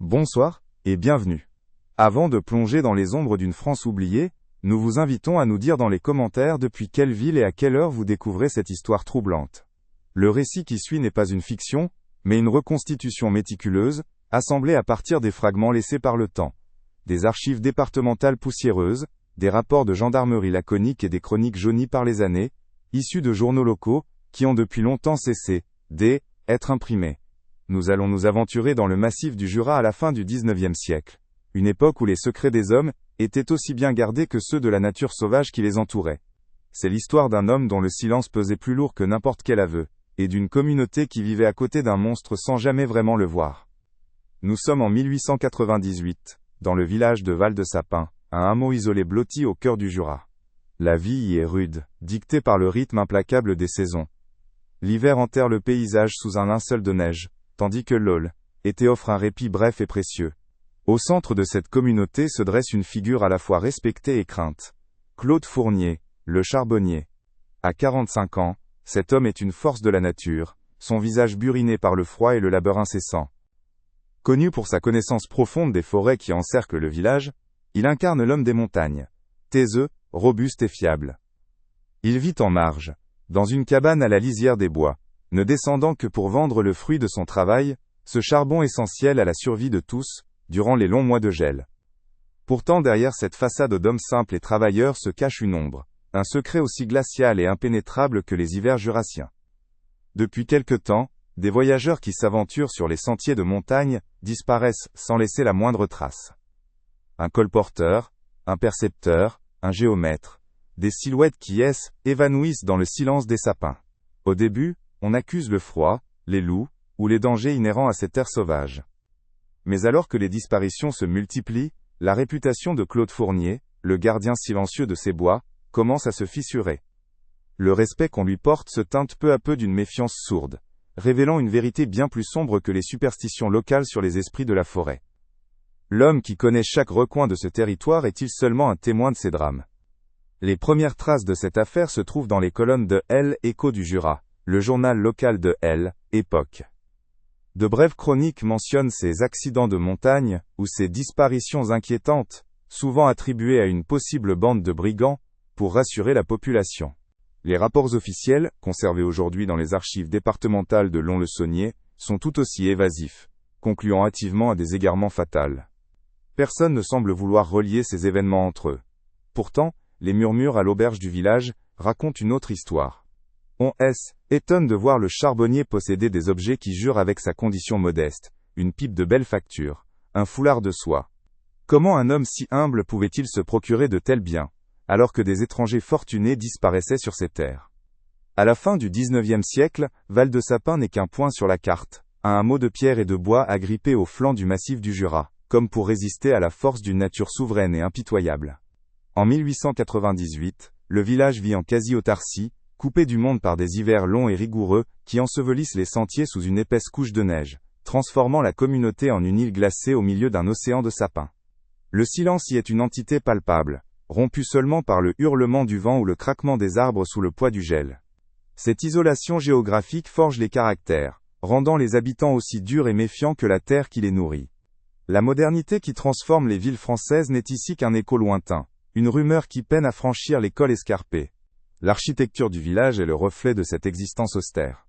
Bonsoir, et bienvenue. Avant de plonger dans les ombres d'une France oubliée, nous vous invitons à nous dire dans les commentaires depuis quelle ville et à quelle heure vous découvrez cette histoire troublante. Le récit qui suit n'est pas une fiction, mais une reconstitution méticuleuse, assemblée à partir des fragments laissés par le temps. Des archives départementales poussiéreuses, des rapports de gendarmerie laconiques et des chroniques jaunies par les années, issus de journaux locaux, qui ont depuis longtemps cessé d'être imprimés. Nous allons nous aventurer dans le massif du Jura à la fin du XIXe siècle. Une époque où les secrets des hommes étaient aussi bien gardés que ceux de la nature sauvage qui les entourait. C'est l'histoire d'un homme dont le silence pesait plus lourd que n'importe quel aveu, et d'une communauté qui vivait à côté d'un monstre sans jamais vraiment le voir. Nous sommes en 1898, dans le village de Val-de-Sapin, un hameau isolé blotti au cœur du Jura. La vie y est rude, dictée par le rythme implacable des saisons. L'hiver enterre le paysage sous un linceul de neige, tandis que l'été offre un répit bref et précieux. Au centre de cette communauté se dresse une figure à la fois respectée et crainte. Claude Fournier, le charbonnier. À 45 ans, cet homme est une force de la nature, son visage buriné par le froid et le labeur incessant. Connu pour sa connaissance profonde des forêts qui encerclent le village, il incarne l'homme des montagnes. Taiseux, robuste et fiable. Il vit en marge, dans une cabane à la lisière des bois, ne descendant que pour vendre le fruit de son travail, ce charbon essentiel à la survie de tous, durant les longs mois de gel. Pourtant derrière cette façade d'hommes simples et travailleurs se cache une ombre, un secret aussi glacial et impénétrable que les hivers jurassiens. Depuis quelque temps, des voyageurs qui s'aventurent sur les sentiers de montagne disparaissent sans laisser la moindre trace. Un colporteur, un percepteur, un géomètre, des silhouettes qui évanouissent dans le silence des sapins. Au début, on accuse le froid, les loups, ou les dangers inhérents à ces terres sauvages. Mais alors que les disparitions se multiplient, la réputation de Claude Fournier, le gardien silencieux de ces bois, commence à se fissurer. Le respect qu'on lui porte se teinte peu à peu d'une méfiance sourde, révélant une vérité bien plus sombre que les superstitions locales sur les esprits de la forêt. L'homme qui connaît chaque recoin de ce territoire est-il seulement un témoin de ces drames? Les premières traces de cette affaire se trouvent dans les colonnes de Écho du Jura, le journal local de Époque. De brèves chroniques mentionnent ces accidents de montagne, ou ces disparitions inquiétantes, souvent attribuées à une possible bande de brigands, pour rassurer la population. Les rapports officiels, conservés aujourd'hui dans les archives départementales de Lons-le-Saunier, sont tout aussi évasifs, concluant hâtivement à des égarements fatals. Personne ne semble vouloir relier ces événements entre eux. Pourtant, les murmures à l'auberge du village racontent une autre histoire. On étonne de voir le charbonnier posséder des objets qui jurent avec sa condition modeste, une pipe de belle facture, un foulard de soie. Comment un homme si humble pouvait-il se procurer de tels biens, alors que des étrangers fortunés disparaissaient sur ces terres? À la fin du XIXe siècle, Val-de-Sapin n'est qu'un point sur la carte, un hameau de pierre et de bois agrippé au flanc du massif du Jura, comme pour résister à la force d'une nature souveraine et impitoyable. En 1898, le village vit en quasi-autarcie, coupé du monde par des hivers longs et rigoureux, qui ensevelissent les sentiers sous une épaisse couche de neige, transformant la communauté en une île glacée au milieu d'un océan de sapins. Le silence y est une entité palpable, rompu seulement par le hurlement du vent ou le craquement des arbres sous le poids du gel. Cette isolation géographique forge les caractères, rendant les habitants aussi durs et méfiants que la terre qui les nourrit. La modernité qui transforme les villes françaises n'est ici qu'un écho lointain, une rumeur qui peine à franchir les cols escarpés. L'architecture du village est le reflet de cette existence austère.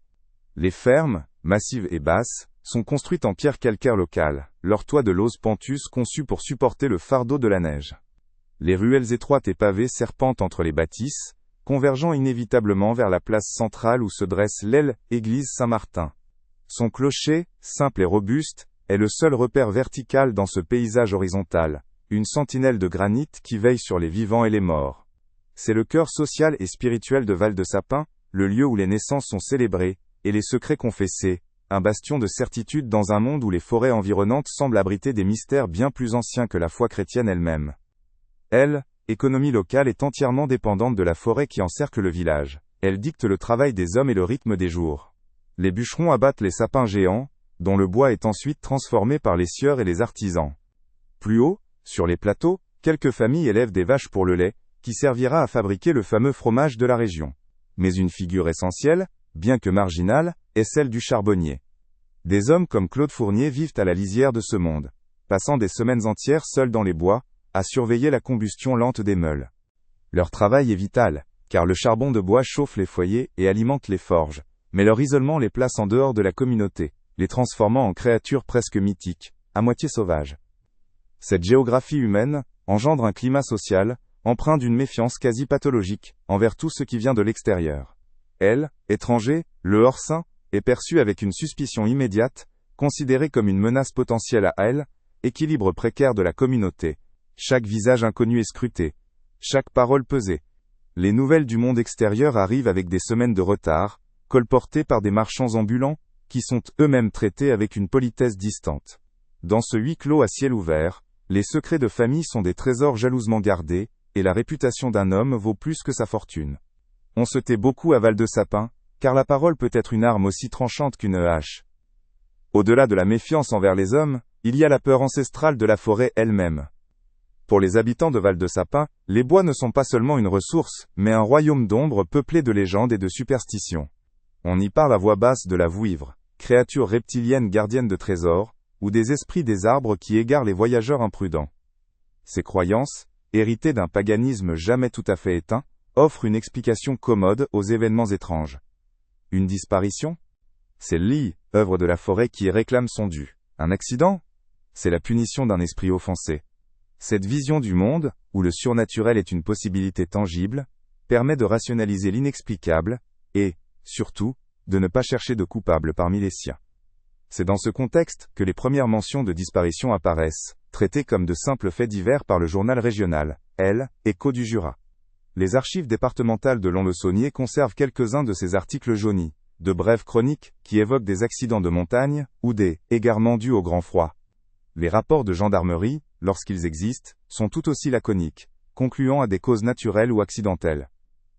Les fermes, massives et basses, sont construites en pierre calcaire locale, leurs toits de lauze pentus conçus pour supporter le fardeau de la neige. Les ruelles étroites et pavées serpentent entre les bâtisses, convergeant inévitablement vers la place centrale où se dresse l'église Saint-Martin. Son clocher, simple et robuste, est le seul repère vertical dans ce paysage horizontal, une sentinelle de granit qui veille sur les vivants et les morts. C'est le cœur social et spirituel de Val-de-Sapin, le lieu où les naissances sont célébrées, et les secrets confessés, un bastion de certitude dans un monde où les forêts environnantes semblent abriter des mystères bien plus anciens que la foi chrétienne elle-même. L'économie locale est entièrement dépendante de la forêt qui encercle le village. Elle dicte le travail des hommes et le rythme des jours. Les bûcherons abattent les sapins géants, dont le bois est ensuite transformé par les scieurs et les artisans. Plus haut, sur les plateaux, quelques familles élèvent des vaches pour le lait, qui servira à fabriquer le fameux fromage de la région. Mais une figure essentielle, bien que marginale, est celle du charbonnier. Des hommes comme Claude Fournier vivent à la lisière de ce monde, passant des semaines entières seuls dans les bois, à surveiller la combustion lente des meules. Leur travail est vital, car le charbon de bois chauffe les foyers et alimente les forges, mais leur isolement les place en dehors de la communauté, les transformant en créatures presque mythiques, à moitié sauvages. Cette géographie humaine engendre un climat social, empreint d'une méfiance quasi pathologique, envers tout ce qui vient de l'extérieur. Elle, étranger, le hors-saint, est perçu avec une suspicion immédiate, considéré comme une menace potentielle à elle, équilibre précaire de la communauté, chaque visage inconnu est scruté, chaque parole pesée. Les nouvelles du monde extérieur arrivent avec des semaines de retard, colportées par des marchands ambulants, qui sont eux-mêmes traités avec une politesse distante. Dans ce huis clos à ciel ouvert, les secrets de famille sont des trésors jalousement gardés, et la réputation d'un homme vaut plus que sa fortune. On se tait beaucoup à Val-de-Sapin, car la parole peut être une arme aussi tranchante qu'une hache. Au-delà de la méfiance envers les hommes, il y a la peur ancestrale de la forêt elle-même. Pour les habitants de Val-de-Sapin, les bois ne sont pas seulement une ressource, mais un royaume d'ombre peuplé de légendes et de superstitions. On y parle à voix basse de la vouivre, créature reptilienne gardienne de trésors, ou des esprits des arbres qui égarent les voyageurs imprudents. Ces croyances, héritées d'un paganisme jamais tout à fait éteint, offrent une explication commode aux événements étranges. Une disparition ? C'est Lee, œuvre de la forêt qui réclame son dû. Un accident ? C'est la punition d'un esprit offensé. Cette vision du monde, où le surnaturel est une possibilité tangible, permet de rationaliser l'inexplicable, et, surtout, de ne pas chercher de coupable parmi les siens. C'est dans ce contexte que les premières mentions de disparition apparaissent, traitées comme de simples faits divers par le journal régional, Elle, Écho du Jura. Les archives départementales de Lons-le-Saunier conservent quelques-uns de ces articles jaunis, de brèves chroniques qui évoquent des accidents de montagne, ou des égarements dus au grand froid. Les rapports de gendarmerie, lorsqu'ils existent, sont tout aussi laconiques, concluant à des causes naturelles ou accidentelles.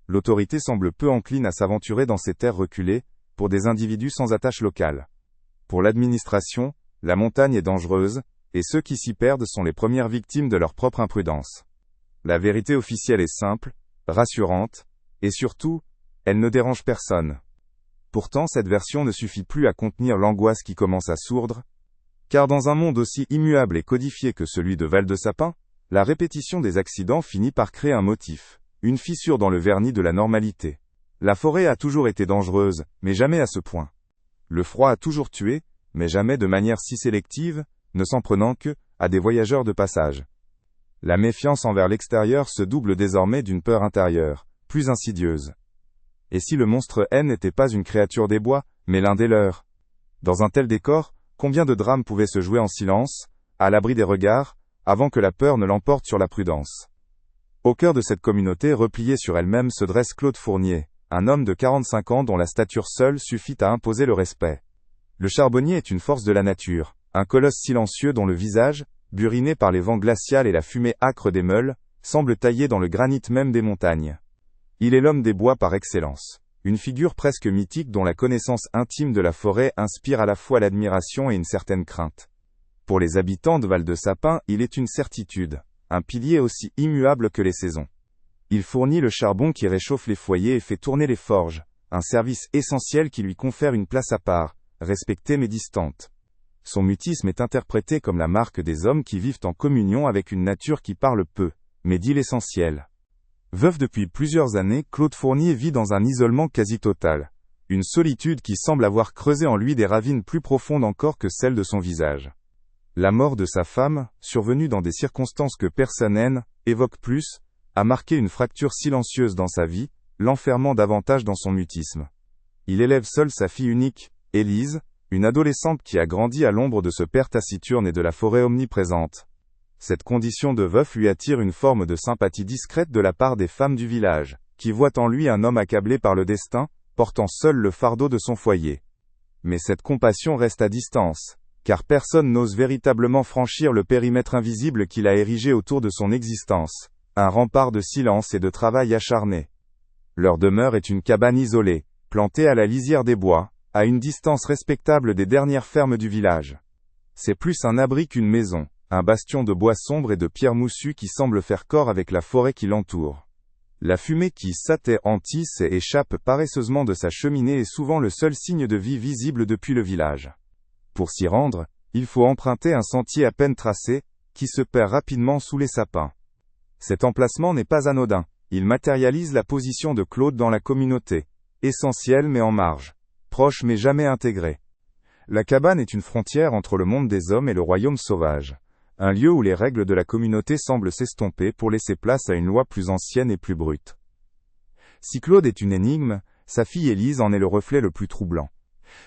L'autorité semble peu encline à s'aventurer dans ces terres reculées, pour des individus sans attache locale. Pour l'administration, la montagne est dangereuse, et ceux qui s'y perdent sont les premières victimes de leur propre imprudence. La vérité officielle est simple, rassurante, et surtout, elle ne dérange personne. Pourtant cette version ne suffit plus à contenir l'angoisse qui commence à sourdre, car dans un monde aussi immuable et codifié que celui de Val-de-Sapin, la répétition des accidents finit par créer un motif, une fissure dans le vernis de la normalité. La forêt a toujours été dangereuse, mais jamais à ce point. Le froid a toujours tué, mais jamais de manière si sélective, ne s'en prenant que à des voyageurs de passage. La méfiance envers l'extérieur se double désormais d'une peur intérieure, plus insidieuse. Et si le monstre N n'était pas une créature des bois, mais l'un des leurs ? Dans un tel décor, combien de drames pouvaient se jouer en silence, à l'abri des regards, avant que la peur ne l'emporte sur la prudence. Au cœur de cette communauté repliée sur elle-même se dresse Claude Fournier, un homme de 45 ans dont la stature seule suffit à imposer le respect. Le charbonnier est une force de la nature, un colosse silencieux dont le visage, buriné par les vents glacials et la fumée âcre des meules, semble taillé dans le granit même des montagnes. Il est l'homme des bois par excellence, une figure presque mythique dont la connaissance intime de la forêt inspire à la fois l'admiration et une certaine crainte. Pour les habitants de Val-de-Sapin, il est une certitude, un pilier aussi immuable que les saisons. Il fournit le charbon qui réchauffe les foyers et fait tourner les forges, un service essentiel qui lui confère une place à part, respectée mais distante. Son mutisme est interprété comme la marque des hommes qui vivent en communion avec une nature qui parle peu, mais dit l'essentiel. Veuf depuis plusieurs années, Claude Fournier vit dans un isolement quasi total, une solitude qui semble avoir creusé en lui des ravines plus profondes encore que celles de son visage. La mort de sa femme, survenue dans des circonstances que personne n'aime, évoque plus, a marqué une fracture silencieuse dans sa vie, l'enfermant davantage dans son mutisme. Il élève seul sa fille unique, Élise, une adolescente qui a grandi à l'ombre de ce père taciturne et de la forêt omniprésente. Cette condition de veuf lui attire une forme de sympathie discrète de la part des femmes du village, qui voient en lui un homme accablé par le destin, portant seul le fardeau de son foyer. Mais cette compassion reste à distance, car personne n'ose véritablement franchir le périmètre invisible qu'il a érigé autour de son existence, un rempart de silence et de travail acharné. Leur demeure est une cabane isolée, plantée à la lisière des bois, à une distance respectable des dernières fermes du village. C'est plus un abri qu'une maison, un bastion de bois sombre et de pierres moussues qui semble faire corps avec la forêt qui l'entoure. La fumée qui s'antisse et échappe paresseusement de sa cheminée est souvent le seul signe de vie visible depuis le village. Pour s'y rendre, Il faut emprunter un sentier à peine tracé, qui se perd rapidement sous les sapins. Cet emplacement n'est pas anodin. Il matérialise la position de Claude dans la communauté. Essentiel mais en marge. Proche mais jamais intégré. La cabane est une frontière entre le monde des hommes et le royaume sauvage. Un lieu où les règles de la communauté semblent s'estomper pour laisser place à une loi plus ancienne et plus brute. Si Claude est une énigme, sa fille Élise en est le reflet le plus troublant.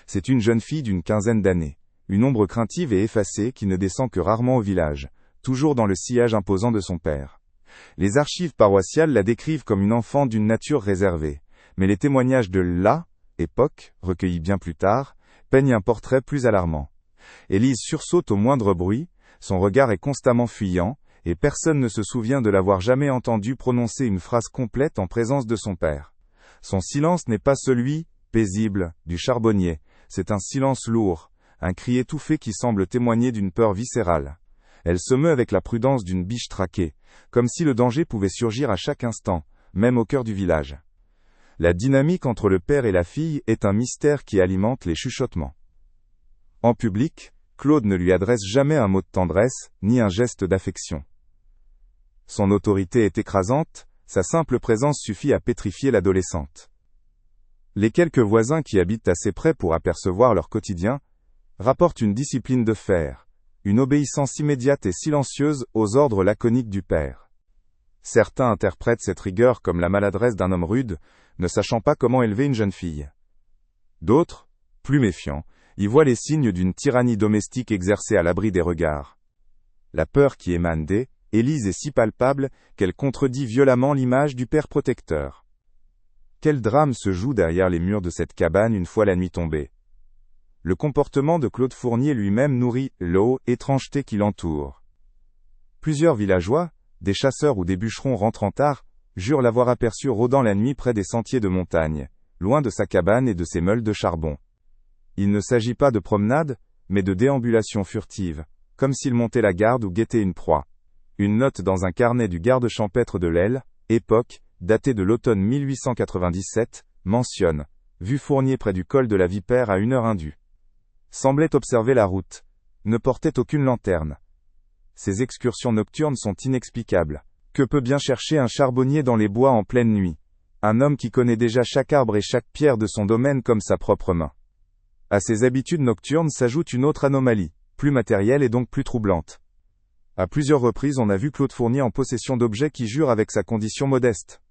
C'est une jeune fille d'une quinzaine d'années. Une ombre craintive et effacée qui ne descend que rarement au village, toujours dans le sillage imposant de son père. Les archives paroissiales la décrivent comme une enfant d'une nature réservée, mais les témoignages de l'époque, recueillis bien plus tard, peignent un portrait plus alarmant. Élise sursaute au moindre bruit, son regard est constamment fuyant, et personne ne se souvient de l'avoir jamais entendu prononcer une phrase complète en présence de son père. Son silence n'est pas celui, paisible, du charbonnier, c'est un silence lourd, un cri étouffé qui semble témoigner d'une peur viscérale. Elle se meut avec la prudence d'une biche traquée, comme si le danger pouvait surgir à chaque instant, même au cœur du village. La dynamique entre le père et la fille est un mystère qui alimente les chuchotements. En public, Claude ne lui adresse jamais un mot de tendresse, ni un geste d'affection. Son autorité est écrasante, sa simple présence suffit à pétrifier l'adolescente. Les quelques voisins qui habitent assez près pour apercevoir leur quotidien, rapportent une discipline de fer, une obéissance immédiate et silencieuse aux ordres laconiques du père. Certains interprètent cette rigueur comme la maladresse d'un homme rude, ne sachant pas comment élever une jeune fille. D'autres, plus méfiants, y voient les signes d'une tyrannie domestique exercée à l'abri des regards. La peur qui émane d'Élise est si palpable qu'elle contredit violemment l'image du père protecteur. Quel drame se joue derrière les murs de cette cabane une fois la nuit tombée. Le comportement de Claude Fournier lui-même nourrit l'étrangeté qui l'entoure. Plusieurs villageois, des chasseurs ou des bûcherons rentrant tard, jurent l'avoir aperçu rôdant la nuit près des sentiers de montagne, loin de sa cabane et de ses meules de charbon. Il ne s'agit pas de promenade, mais de déambulation furtive, comme s'il montait la garde ou guettait une proie. Une note dans un carnet du garde champêtre de l'Aile, époque, datée de l'automne 1897, mentionne « Vu Fournier près du col de la Vipère à 1h indue. Semblait observer la route. Ne portait aucune lanterne. Ces excursions nocturnes sont inexplicables. Que peut bien chercher un charbonnier dans les bois en pleine nuit? Un homme qui connaît déjà chaque arbre et chaque pierre de son domaine comme sa propre main. À ces habitudes nocturnes s'ajoute une autre anomalie, plus matérielle et donc plus troublante. À plusieurs reprises on a vu Claude Fournier en possession d'objets qui jurent avec sa condition modeste.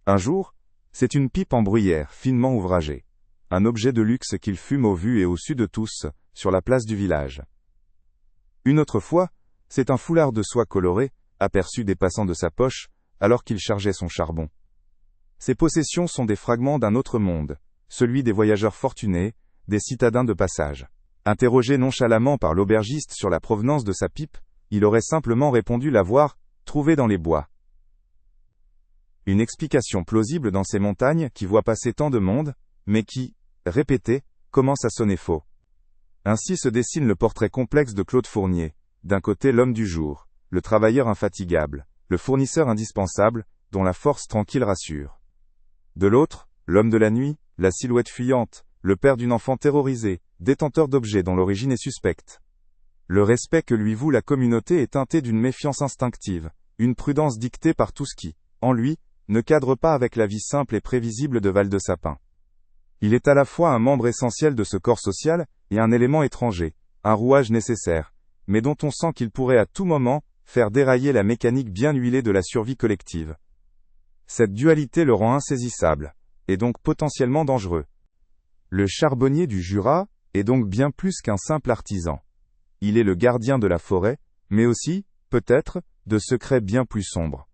Un jour, c'est une pipe en bruyère, finement ouvragée. Un objet de luxe qu'il fume au vu et au su de tous, sur la place du village. Une autre fois, c'est un foulard de soie coloré, aperçu dépassant de sa poche, alors qu'il chargeait son charbon. Ces possessions sont des fragments d'un autre monde, celui des voyageurs fortunés, des citadins de passage. Interrogé nonchalamment par l'aubergiste sur la provenance de sa pipe, il aurait simplement répondu l'avoir trouvée dans les bois. Une explication plausible dans ces montagnes qui voient passer tant de monde, mais qui, répété, commence à sonner faux. Ainsi se dessine le portrait complexe de Claude Fournier. D'un côté l'homme du jour, le travailleur infatigable, le fournisseur indispensable, dont la force tranquille rassure. De l'autre, l'homme de la nuit, la silhouette fuyante, le père d'une enfant terrorisée, détenteur d'objets dont l'origine est suspecte. Le respect que lui voue la communauté est teinté d'une méfiance instinctive, une prudence dictée par tout ce qui, en lui, ne cadre pas avec la vie simple et prévisible de Val-de-Sapin. Il est à la fois un membre essentiel de ce corps social, et un élément étranger, un rouage nécessaire, mais dont on sent qu'il pourrait à tout moment, faire dérailler la mécanique bien huilée de la survie collective. Cette dualité le rend insaisissable, et donc potentiellement dangereux. Le charbonnier du Jura, est donc bien plus qu'un simple artisan. Il est le gardien de la forêt, mais aussi, peut-être, de secrets bien plus sombres.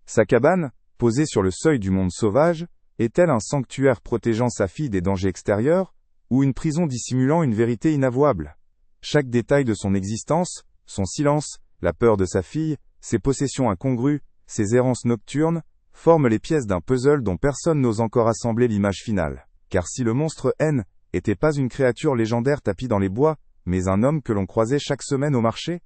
Sa cabane, posée sur le seuil du monde sauvage, est-elle un sanctuaire protégeant sa fille des dangers extérieurs, ou une prison dissimulant une vérité inavouable? Chaque détail de son existence, son silence, la peur de sa fille, ses possessions incongrues, ses errances nocturnes, forment les pièces d'un puzzle dont personne n'ose encore assembler l'image finale. Car si le monstre N était pas une créature légendaire tapie dans les bois, mais un homme que l'on croisait chaque semaine au marché?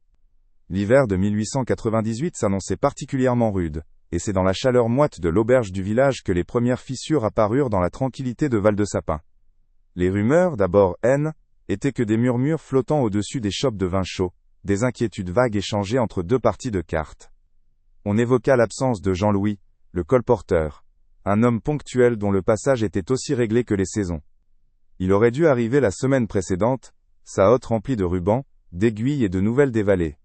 L'hiver de 1898 s'annonçait particulièrement rude, et c'est dans la chaleur moite de l'auberge du village que les premières fissures apparurent dans la tranquillité de Val-de-Sapin. Les rumeurs, d'abord N, étaient que des murmures flottant au-dessus des chopes de vin chaud, des inquiétudes vagues échangées entre deux parties de cartes. On évoqua l'absence de Jean-Louis, le colporteur, un homme ponctuel dont le passage était aussi réglé que les saisons. Il aurait dû arriver la semaine précédente, sa hotte remplie de rubans, d'aiguilles et de nouvelles des vallées.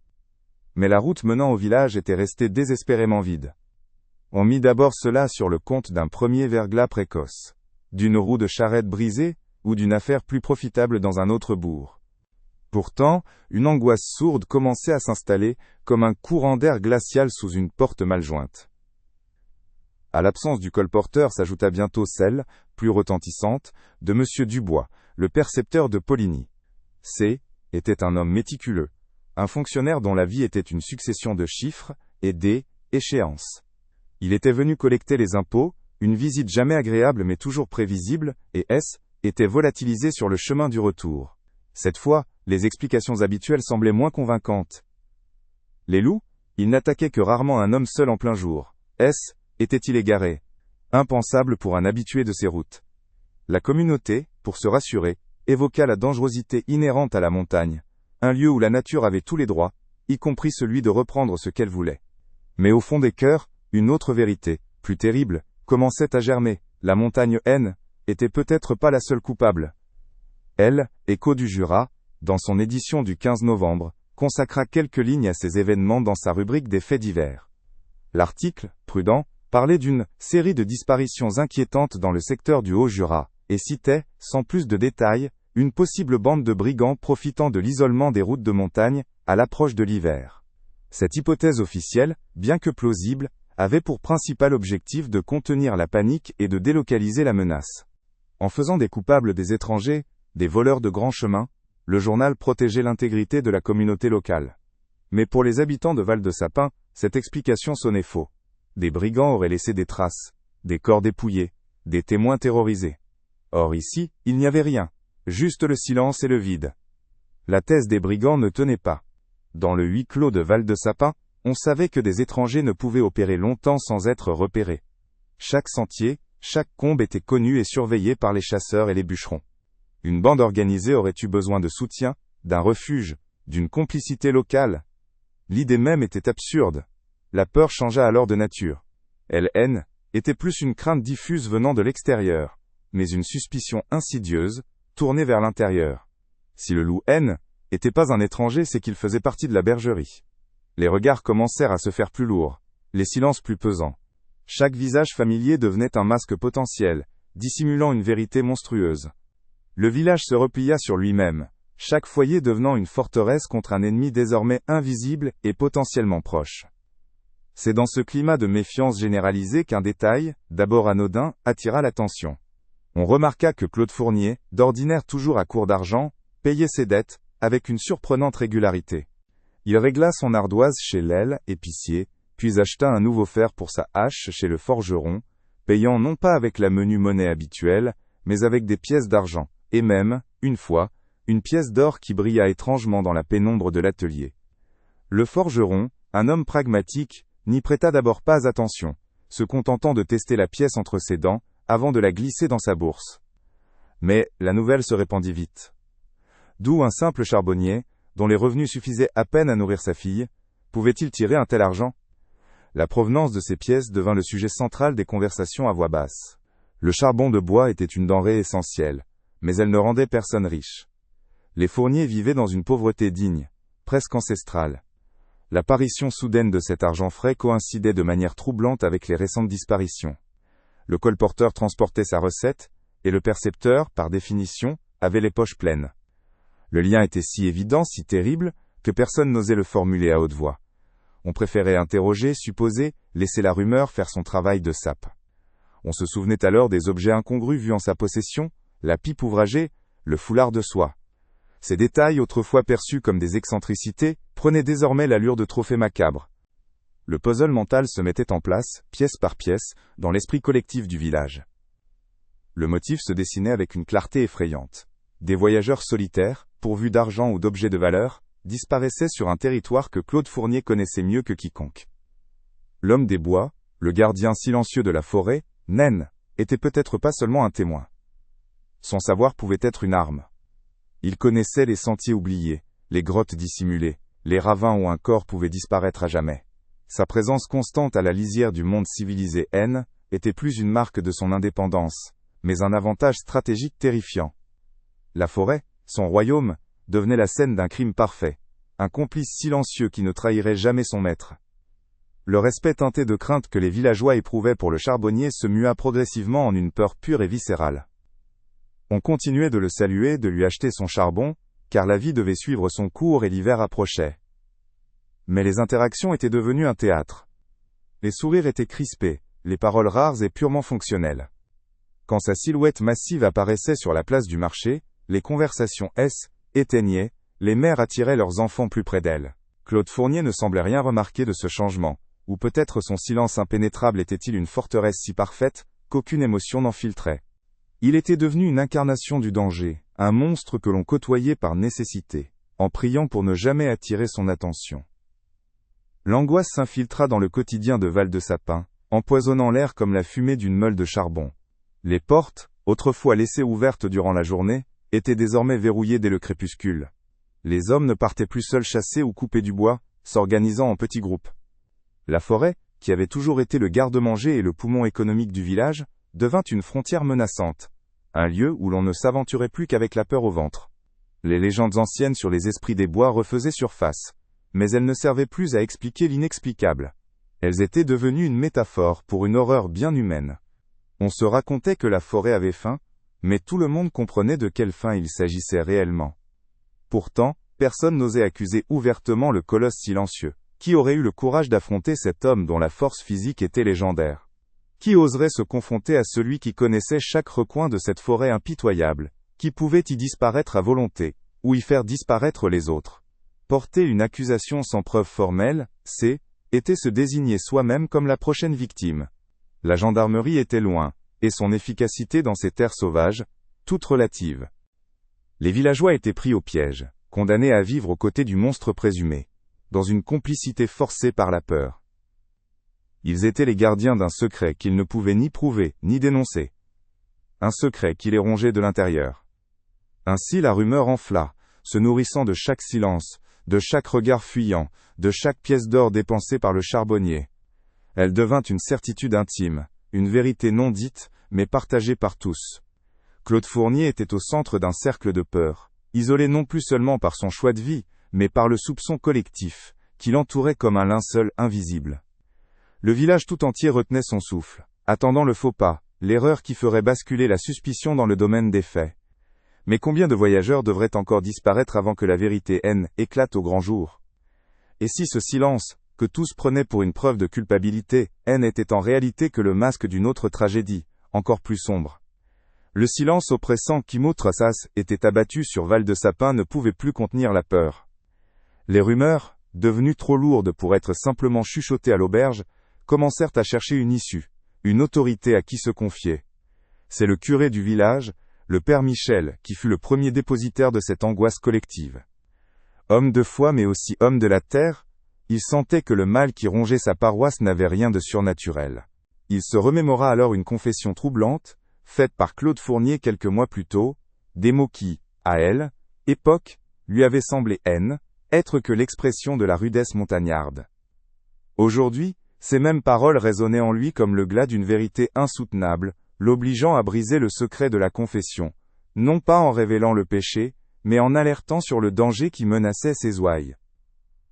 Mais la route menant au village était restée désespérément vide. On mit d'abord cela sur le compte d'un premier verglas précoce, d'une roue de charrette brisée, ou d'une affaire plus profitable dans un autre bourg. Pourtant, une angoisse sourde commençait à s'installer, comme un courant d'air glacial sous une porte mal jointe. À l'absence du colporteur s'ajouta bientôt celle, plus retentissante, de M. Dubois, le percepteur de Poligny. C. était un homme méticuleux, un fonctionnaire dont la vie était une succession de chiffres, et d'échéances. Il était venu collecter les impôts, une visite jamais agréable mais toujours prévisible, et S. était volatilisé sur le chemin du retour. Cette fois, les explications habituelles semblaient moins convaincantes. Les loups, ils n'attaquaient que rarement un homme seul en plein jour. S. était-il égaré? Impensable pour un habitué de ces routes. La communauté, pour se rassurer, évoqua la dangerosité inhérente à la montagne, un lieu où la nature avait tous les droits, y compris celui de reprendre ce qu'elle voulait. Mais au fond des cœurs, une autre vérité, plus terrible, commençait à germer. La montagne N était peut-être pas la seule coupable. Elle, Écho du Jura, dans son édition du 15 novembre, consacra quelques lignes à ces événements dans sa rubrique des faits divers. L'article, prudent, parlait d'une série de disparitions inquiétantes dans le secteur du Haut-Jura, et citait, sans plus de détails, une possible bande de brigands profitant de l'isolement des routes de montagne, à l'approche de l'hiver. Cette hypothèse officielle, bien que plausible, avait pour principal objectif de contenir la panique et de délocaliser la menace. En faisant des coupables des étrangers, des voleurs de grands chemins, le journal protégeait l'intégrité de la communauté locale. Mais pour les habitants de Val-de-Sapin, cette explication sonnait faux. Des brigands auraient laissé des traces, des corps dépouillés, des témoins terrorisés. Or ici, il n'y avait rien, juste le silence et le vide. La thèse des brigands ne tenait pas. Dans le huis clos de Val-de-Sapin, on savait que des étrangers ne pouvaient opérer longtemps sans être repérés. Chaque sentier, chaque combe était connu et surveillé par les chasseurs et les bûcherons. Une bande organisée aurait eu besoin de soutien, d'un refuge, d'une complicité locale. L'idée même était absurde. La peur changea alors de nature. LN était plus une crainte diffuse venant de l'extérieur, mais une suspicion insidieuse, tournée vers l'intérieur. Si le loup N était pas un étranger, c'est qu'il faisait partie de la bergerie. Les regards commencèrent à se faire plus lourds, les silences plus pesants. Chaque visage familier devenait un masque potentiel, dissimulant une vérité monstrueuse. Le village se replia sur lui-même, chaque foyer devenant une forteresse contre un ennemi désormais invisible et potentiellement proche. C'est dans ce climat de méfiance généralisée qu'un détail, d'abord anodin, attira l'attention. On remarqua que Claude Fournier, d'ordinaire toujours à court d'argent, payait ses dettes, avec une surprenante régularité. Il régla son ardoise chez l'aile, épicier, puis acheta un nouveau fer pour sa hache chez le forgeron, payant non pas avec la menue monnaie habituelle, mais avec des pièces d'argent, et même, une fois, une pièce d'or qui brilla étrangement dans la pénombre de l'atelier. Le forgeron, un homme pragmatique, n'y prêta d'abord pas attention, se contentant de tester la pièce entre ses dents, avant de la glisser dans sa bourse. Mais, la nouvelle se répandit vite. D'où un simple charbonnier, dont les revenus suffisaient à peine à nourrir sa fille, pouvait-il tirer un tel argent? La provenance de ces pièces devint le sujet central des conversations à voix basse. Le charbon de bois était une denrée essentielle, mais elle ne rendait personne riche. Les Fournier vivaient dans une pauvreté digne, presque ancestrale. L'apparition soudaine de cet argent frais coïncidait de manière troublante avec les récentes disparitions. Le colporteur transportait sa recette, et le percepteur, par définition, avait les poches pleines. Le lien était si évident, si terrible, que personne n'osait le formuler à haute voix. On préférait interroger, supposer, laisser la rumeur faire son travail de sape. On se souvenait alors des objets incongrus vus en sa possession, la pipe ouvragée, le foulard de soie. Ces détails, autrefois perçus comme des excentricités, prenaient désormais l'allure de trophées macabres. Le puzzle mental se mettait en place, pièce par pièce, dans l'esprit collectif du village. Le motif se dessinait avec une clarté effrayante. Des voyageurs solitaires, pourvus d'argent ou d'objets de valeur, disparaissaient sur un territoire que Claude Fournier connaissait mieux que quiconque. L'homme des bois, le gardien silencieux de la forêt, Naine, était peut-être pas seulement un témoin. Son savoir pouvait être une arme. Il connaissait les sentiers oubliés, les grottes dissimulées, les ravins où un corps pouvait disparaître à jamais. Sa présence constante à la lisière du monde civilisé N était plus une marque de son indépendance, mais un avantage stratégique terrifiant. La forêt, son royaume, devenait la scène d'un crime parfait, un complice silencieux qui ne trahirait jamais son maître. Le respect teinté de crainte que les villageois éprouvaient pour le charbonnier se mua progressivement en une peur pure et viscérale. On continuait de le saluer, de lui acheter son charbon, car la vie devait suivre son cours et l'hiver approchait. Mais les interactions étaient devenues un théâtre. Les sourires étaient crispés, les paroles rares et purement fonctionnelles. Quand sa silhouette massive apparaissait sur la place du marché, les conversations éteignaient, les mères attiraient leurs enfants plus près d'elles. Claude Fournier ne semblait rien remarquer de ce changement, ou peut-être son silence impénétrable était-il une forteresse si parfaite, qu'aucune émotion n'en filtrait. Il était devenu une incarnation du danger, un monstre que l'on côtoyait par nécessité, en priant pour ne jamais attirer son attention. L'angoisse s'infiltra dans le quotidien de Val-de-Sapin, empoisonnant l'air comme la fumée d'une meule de charbon. Les portes, autrefois laissées ouvertes durant la journée, étaient désormais verrouillées dès le crépuscule. Les hommes ne partaient plus seuls chasser ou couper du bois, s'organisant en petits groupes. La forêt, qui avait toujours été le garde-manger et le poumon économique du village, devint une frontière menaçante, un lieu où l'on ne s'aventurait plus qu'avec la peur au ventre. Les légendes anciennes sur les esprits des bois refaisaient surface, mais elles ne servaient plus à expliquer l'inexplicable. Elles étaient devenues une métaphore pour une horreur bien humaine. On se racontait que la forêt avait faim, mais tout le monde comprenait de quelle faim il s'agissait réellement. Pourtant, personne n'osait accuser ouvertement le colosse silencieux. Qui aurait eu le courage d'affronter cet homme dont la force physique était légendaire? Qui oserait se confronter à celui qui connaissait chaque recoin de cette forêt impitoyable, qui pouvait y disparaître à volonté, ou y faire disparaître les autres? Porter une accusation sans preuve formelle, était se désigner soi-même comme la prochaine victime. La gendarmerie était loin, et son efficacité dans ces terres sauvages, toute relative. Les villageois étaient pris au piège, condamnés à vivre aux côtés du monstre présumé, dans une complicité forcée par la peur. Ils étaient les gardiens d'un secret qu'ils ne pouvaient ni prouver, ni dénoncer. Un secret qui les rongeait de l'intérieur. Ainsi la rumeur enfla, se nourrissant de chaque silence, de chaque regard fuyant, de chaque pièce d'or dépensée par le charbonnier. Elle devint une certitude intime, une vérité non dite, mais partagée par tous. Claude Fournier était au centre d'un cercle de peur, isolé non plus seulement par son choix de vie, mais par le soupçon collectif, qui l'entourait comme un linceul invisible. Le village tout entier retenait son souffle, attendant le faux pas, l'erreur qui ferait basculer la suspicion dans le domaine des faits. Mais combien de voyageurs devraient encore disparaître avant que la vérité éclate au grand jour? Et si ce silence, que tous prenaient pour une preuve de culpabilité, était en réalité que le masque d'une autre tragédie, encore plus sombre? Le silence oppressant qui Mautrasas était abattu sur Val-de-Sapin ne pouvait plus contenir la peur. Les rumeurs, devenues trop lourdes pour être simplement chuchotées à l'auberge, commencèrent à chercher une issue, une autorité à qui se confier. C'est le curé du village, le père Michel, qui fut le premier dépositaire de cette angoisse collective. Homme de foi mais aussi homme de la terre, il sentait que le mal qui rongeait sa paroisse n'avait rien de surnaturel. Il se remémora alors une confession troublante, faite par Claude Fournier quelques mois plus tôt, des mots qui, à elle, époque, lui avaient semblé être que l'expression de la rudesse montagnarde. Aujourd'hui, ces mêmes paroles résonnaient en lui comme le glas d'une vérité insoutenable, l'obligeant à briser le secret de la confession, non pas en révélant le péché, mais en alertant sur le danger qui menaçait ses ouailles.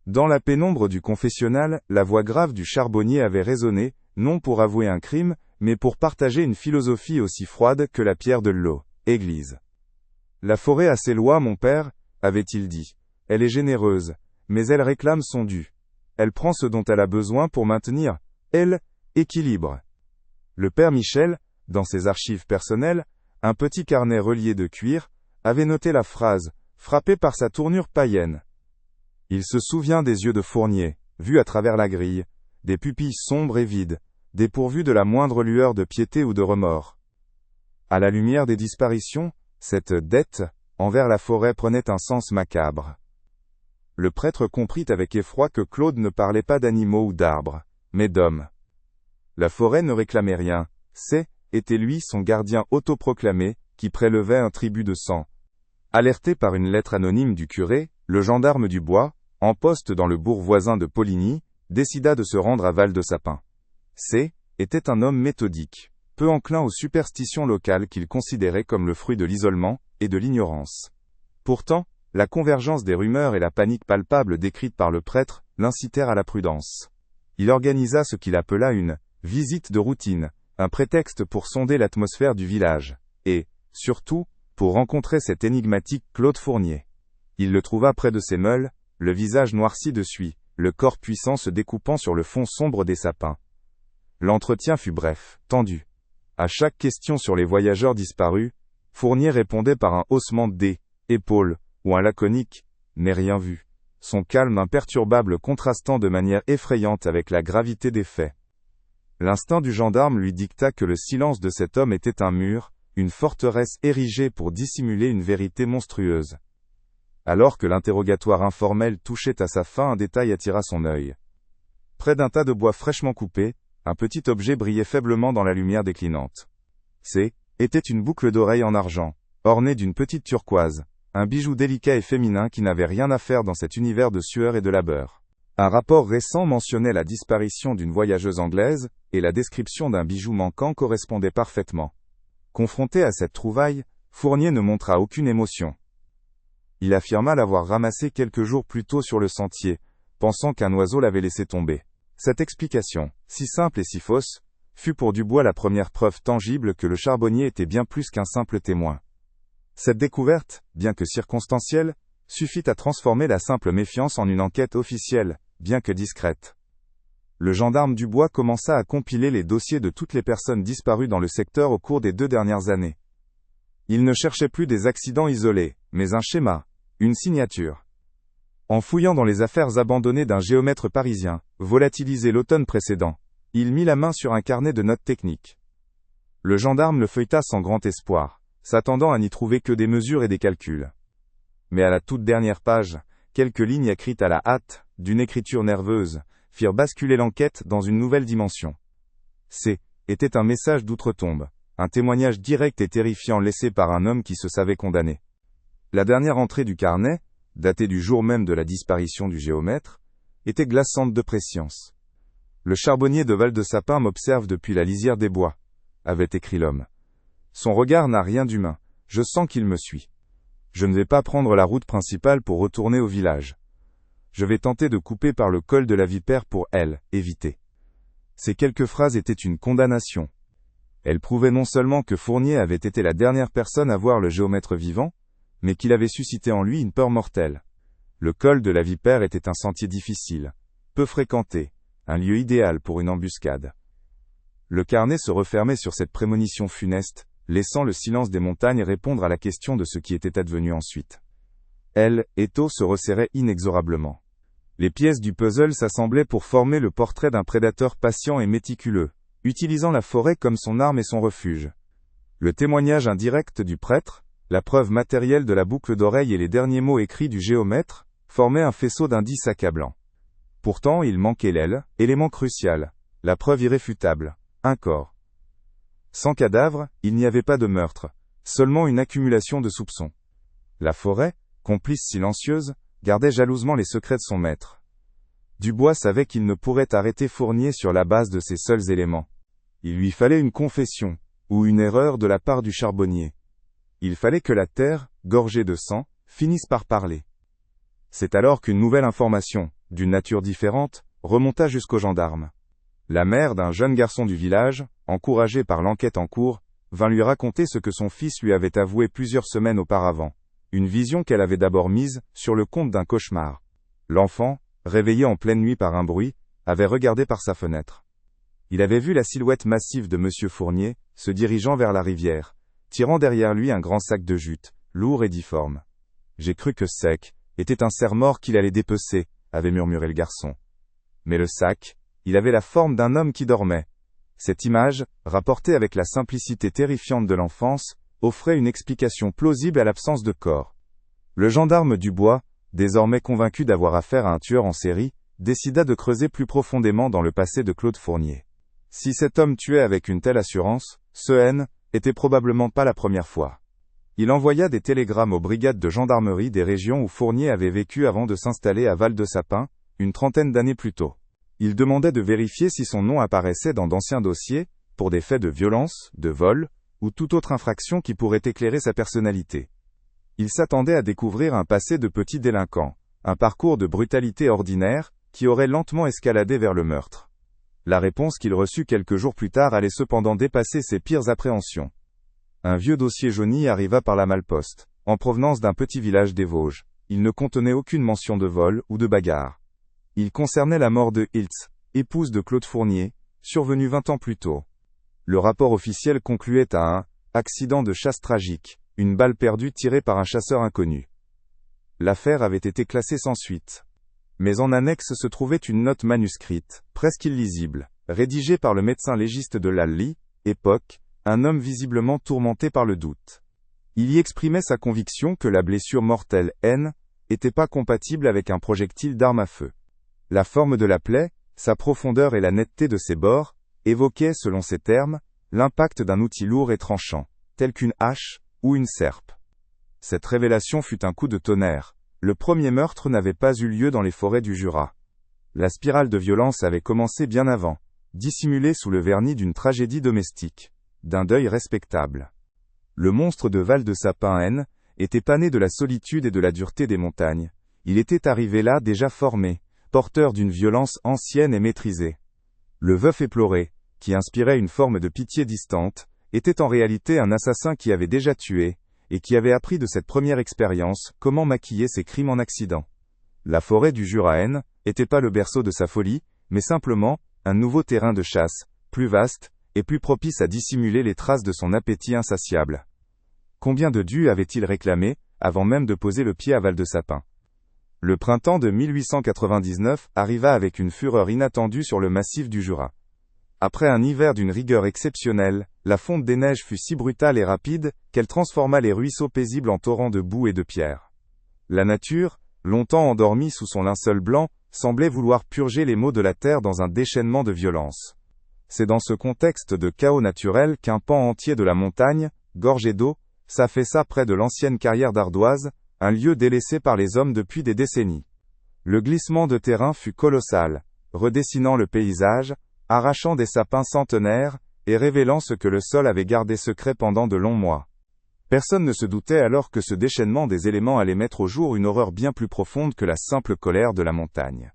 Dans la pénombre du confessionnal, la voix grave du charbonnier avait résonné, non pour avouer un crime, mais pour partager une philosophie aussi froide que la pierre de l'eau, Église. La forêt a ses lois, mon père, avait-il dit. Elle est généreuse, mais elle réclame son dû. Elle prend ce dont elle a besoin pour maintenir, équilibre. Le père Michel, dans ses archives personnelles, un petit carnet relié de cuir, avait noté la phrase, frappée par sa tournure païenne. Il se souvient des yeux de Fournier, vus à travers la grille, des pupilles sombres et vides, dépourvues de la moindre lueur de piété ou de remords. À la lumière des disparitions, cette dette envers la forêt prenait un sens macabre. Le prêtre comprit avec effroi que Claude ne parlait pas d'animaux ou d'arbres, mais d'hommes. La forêt ne réclamait rien, était lui son gardien autoproclamé, qui prélevait un tribut de sang. Alerté par une lettre anonyme du curé, le gendarme du bois, en poste dans le bourg voisin de Poligny, décida de se rendre à Val-de-Sapin. C. était un homme méthodique, peu enclin aux superstitions locales qu'il considérait comme le fruit de l'isolement et de l'ignorance. Pourtant, la convergence des rumeurs et la panique palpable décrite par le prêtre l'incitèrent à la prudence. Il organisa ce qu'il appela une « visite de routine », un prétexte pour sonder l'atmosphère du village, et, surtout, pour rencontrer cet énigmatique Claude Fournier. Il le trouva près de ses meules, le visage noirci de suie, le corps puissant se découpant sur le fond sombre des sapins. L'entretien fut bref, tendu. À chaque question sur les voyageurs disparus, Fournier répondait par un haussement des épaules, ou un laconique « n'ai rien vu », son calme imperturbable contrastant de manière effrayante avec la gravité des faits. L'instinct du gendarme lui dicta que le silence de cet homme était un mur, une forteresse érigée pour dissimuler une vérité monstrueuse. Alors que l'interrogatoire informel touchait à sa fin, un détail attira son œil. Près d'un tas de bois fraîchement coupé, un petit objet brillait faiblement dans la lumière déclinante. C. était une boucle d'oreille en argent, ornée d'une petite turquoise, un bijou délicat et féminin qui n'avait rien à faire dans cet univers de sueur et de labeur. Un rapport récent mentionnait la disparition d'une voyageuse anglaise, et la description d'un bijou manquant correspondait parfaitement. Confronté à cette trouvaille, Fournier ne montra aucune émotion. Il affirma l'avoir ramassé quelques jours plus tôt sur le sentier, pensant qu'un oiseau l'avait laissé tomber. Cette explication, si simple et si fausse, fut pour Dubois la première preuve tangible que le charbonnier était bien plus qu'un simple témoin. Cette découverte, bien que circonstancielle, suffit à transformer la simple méfiance en une enquête officielle, bien que discrète. Le gendarme Dubois commença à compiler les dossiers de toutes les personnes disparues dans le secteur au cours des 2 dernières années. Il ne cherchait plus des accidents isolés, mais un schéma, une signature. En fouillant dans les affaires abandonnées d'un géomètre parisien, volatilisé l'automne précédent, il mit la main sur un carnet de notes techniques. Le gendarme le feuilleta sans grand espoir, s'attendant à n'y trouver que des mesures et des calculs. Mais à la toute dernière page, quelques lignes écrites à la hâte, d'une écriture nerveuse, firent basculer l'enquête dans une nouvelle dimension. C. était un message d'outre-tombe, un témoignage direct et terrifiant laissé par un homme qui se savait condamné. La dernière entrée du carnet, datée du jour même de la disparition du géomètre, était glaçante de prescience. Le charbonnier de Val-de-Sapin m'observe depuis la lisière des bois, avait écrit l'homme. Son regard n'a rien d'humain, je sens qu'il me suit. Je ne vais pas prendre la route principale pour retourner au village. Je vais tenter de couper par le col de la Vipère pour éviter. Ces quelques phrases étaient une condamnation. Elles prouvaient non seulement que Fournier avait été la dernière personne à voir le géomètre vivant, mais qu'il avait suscité en lui une peur mortelle. Le col de la Vipère était un sentier difficile, peu fréquenté, un lieu idéal pour une embuscade. Le carnet se refermait sur cette prémonition funeste, laissant le silence des montagnes répondre à la question de ce qui était advenu ensuite. Étau se resserrait inexorablement. Les pièces du puzzle s'assemblaient pour former le portrait d'un prédateur patient et méticuleux, utilisant la forêt comme son arme et son refuge. Le témoignage indirect du prêtre, la preuve matérielle de la boucle d'oreille et les derniers mots écrits du géomètre, formaient un faisceau d'indices accablants. Pourtant, il manquait élément crucial, la preuve irréfutable, un corps. Sans cadavre, il n'y avait pas de meurtre, seulement une accumulation de soupçons. La forêt, complice silencieuse, gardait jalousement les secrets de son maître. Dubois savait qu'il ne pourrait arrêter Fournier sur la base de ces seuls éléments. Il lui fallait une confession, ou une erreur de la part du charbonnier. Il fallait que la terre, gorgée de sang, finisse par parler. C'est alors qu'une nouvelle information, d'une nature différente, remonta jusqu'aux gendarmes. La mère d'un jeune garçon du village, encouragée par l'enquête en cours, vint lui raconter ce que son fils lui avait avoué plusieurs semaines auparavant. Une vision qu'elle avait d'abord mise sur le compte d'un cauchemar. L'enfant, réveillé en pleine nuit par un bruit, avait regardé par sa fenêtre. Il avait vu la silhouette massive de Monsieur Fournier, se dirigeant vers la rivière, tirant derrière lui un grand sac de jute, lourd et difforme. J'ai cru que Sec était un cerf-mort qu'il allait dépecer, avait murmuré le garçon. Mais le sac, il avait la forme d'un homme qui dormait. Cette image, rapportée avec la simplicité terrifiante de l'enfance, offrait une explication plausible à l'absence de corps. Le gendarme Dubois, désormais convaincu d'avoir affaire à un tueur en série, décida de creuser plus profondément dans le passé de Claude Fournier. Si cet homme tuait avec une telle assurance, ce était probablement pas la première fois. Il envoya des télégrammes aux brigades de gendarmerie des régions où Fournier avait vécu avant de s'installer à Val-de-Sapin, une trentaine d'années plus tôt. Il demandait de vérifier si son nom apparaissait dans d'anciens dossiers, pour des faits de violence, de vol, ou toute autre infraction qui pourrait éclairer sa personnalité. Il s'attendait à découvrir un passé de petit délinquant, un parcours de brutalité ordinaire, qui aurait lentement escaladé vers le meurtre. La réponse qu'il reçut quelques jours plus tard allait cependant dépasser ses pires appréhensions. Un vieux dossier jauni arriva par la malle-poste, en provenance d'un petit village des Vosges. Il ne contenait aucune mention de vol ou de bagarre. Il concernait la mort de Hiltz, épouse de Claude Fournier, survenue 20 ans plus tôt. Le rapport officiel concluait à un « accident de chasse tragique », une balle perdue tirée par un chasseur inconnu. L'affaire avait été classée sans suite. Mais en annexe se trouvait une note manuscrite, presque illisible, rédigée par le médecin légiste de Lally, époque, un homme visiblement tourmenté par le doute. Il y exprimait sa conviction que la blessure mortelle N n'était pas compatible avec un projectile d'arme à feu. La forme de la plaie, sa profondeur et la netteté de ses bords, évoquaient, selon ses termes, l'impact d'un outil lourd et tranchant, tel qu'une hache ou une serpe. Cette révélation fut un coup de tonnerre. Le premier meurtre n'avait pas eu lieu dans les forêts du Jura. La spirale de violence avait commencé bien avant, dissimulée sous le vernis d'une tragédie domestique, d'un deuil respectable. Le monstre de Val-de-Sapin N était pas né de la solitude et de la dureté des montagnes. Il était arrivé là déjà formé, porteur d'une violence ancienne et maîtrisée. Le veuf éploré, qui inspirait une forme de pitié distante, était en réalité un assassin qui avait déjà tué, et qui avait appris de cette première expérience comment maquiller ses crimes en accident. La forêt du Jura N n'était pas le berceau de sa folie, mais simplement un nouveau terrain de chasse, plus vaste, et plus propice à dissimuler les traces de son appétit insatiable. Combien de dûs avait-il réclamé, avant même de poser le pied à Val-de-Sapin? Le printemps de 1899 arriva avec une fureur inattendue sur le massif du Jura. Après un hiver d'une rigueur exceptionnelle, la fonte des neiges fut si brutale et rapide, qu'elle transforma les ruisseaux paisibles en torrents de boue et de pierre. La nature, longtemps endormie sous son linceul blanc, semblait vouloir purger les maux de la terre dans un déchaînement de violence. C'est dans ce contexte de chaos naturel qu'un pan entier de la montagne, gorgé d'eau, s'affaissa près de l'ancienne carrière d'Ardoise, un lieu délaissé par les hommes depuis des décennies. Le glissement de terrain fut colossal, redessinant le paysage, arrachant des sapins centenaires, et révélant ce que le sol avait gardé secret pendant de longs mois. Personne ne se doutait alors que ce déchaînement des éléments allait mettre au jour une horreur bien plus profonde que la simple colère de la montagne.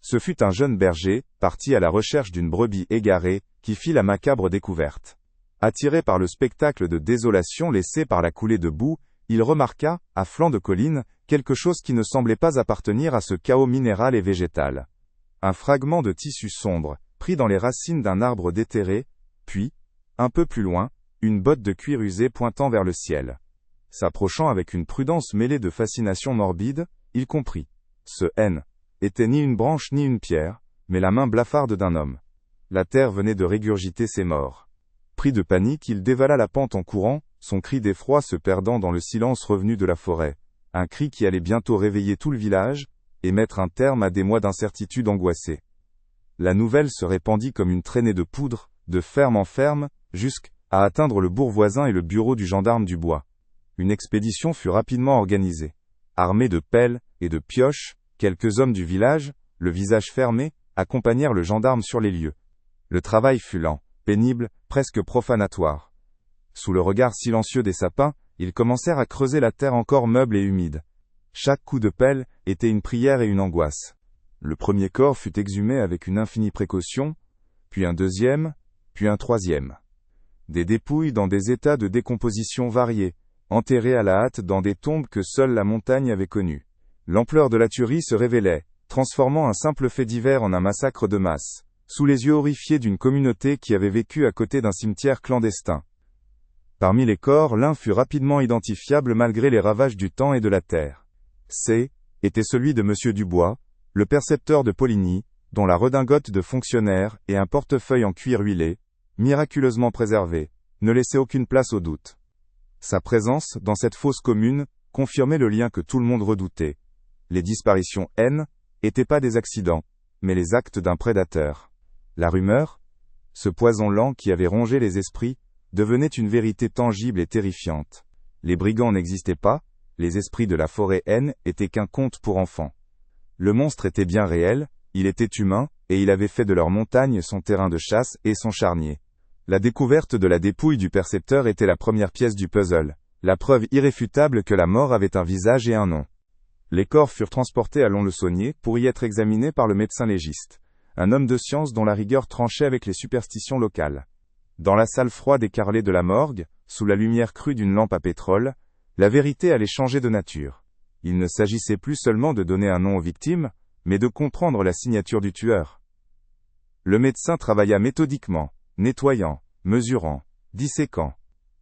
Ce fut un jeune berger, parti à la recherche d'une brebis égarée, qui fit la macabre découverte. Attiré par le spectacle de désolation laissé par la coulée de boue, il remarqua, à flanc de colline, quelque chose qui ne semblait pas appartenir à ce chaos minéral et végétal. Un fragment de tissu sombre, pris dans les racines d'un arbre déterré, puis, un peu plus loin, une botte de cuir usé pointant vers le ciel. S'approchant avec une prudence mêlée de fascination morbide, il comprit. Ce N était ni une branche ni une pierre, mais la main blafarde d'un homme. La terre venait de régurgiter ses morts. Pris de panique, il dévala la pente en courant, son cri d'effroi se perdant dans le silence revenu de la forêt. Un cri qui allait bientôt réveiller tout le village, et mettre un terme à des mois d'incertitude angoissée. La nouvelle se répandit comme une traînée de poudre, de ferme en ferme, jusqu'à atteindre le bourg voisin et le bureau du gendarme du bois. Une expédition fut rapidement organisée. Armés de pelles et de pioches, quelques hommes du village, le visage fermé, accompagnèrent le gendarme sur les lieux. Le travail fut lent, pénible, presque profanatoire. Sous le regard silencieux des sapins, ils commencèrent à creuser la terre encore meuble et humide. Chaque coup de pelle était une prière et une angoisse. Le premier corps fut exhumé avec une infinie précaution, puis un deuxième, puis un troisième. Des dépouilles dans des états de décomposition variés, enterrées à la hâte dans des tombes que seule la montagne avait connues. L'ampleur de la tuerie se révélait, transformant un simple fait divers en un massacre de masse, sous les yeux horrifiés d'une communauté qui avait vécu à côté d'un cimetière clandestin. Parmi les corps, l'un fut rapidement identifiable malgré les ravages du temps et de la terre. Était celui de Monsieur Dubois, le percepteur de Poligny, dont la redingote de fonctionnaire et un portefeuille en cuir huilé, miraculeusement préservé, ne laissaient aucune place au doute. Sa présence, dans cette fosse commune, confirmait le lien que tout le monde redoutait. Les disparitions N n'étaient pas des accidents, mais les actes d'un prédateur. La rumeur, ce poison lent qui avait rongé les esprits, devenait une vérité tangible et terrifiante. Les brigands n'existaient pas, les esprits de la forêt N étaient qu'un conte pour enfants. Le monstre était bien réel, il était humain, et il avait fait de leur montagne son terrain de chasse et son charnier. La découverte de la dépouille du percepteur était la première pièce du puzzle, la preuve irréfutable que la mort avait un visage et un nom. Les corps furent transportés à Lons-le-Saunier pour y être examinés par le médecin légiste, un homme de science dont la rigueur tranchait avec les superstitions locales. Dans la salle froide et carrelée de la morgue, sous la lumière crue d'une lampe à pétrole, la vérité allait changer de nature. Il ne s'agissait plus seulement de donner un nom aux victimes, mais de comprendre la signature du tueur. Le médecin travailla méthodiquement, nettoyant, mesurant, disséquant.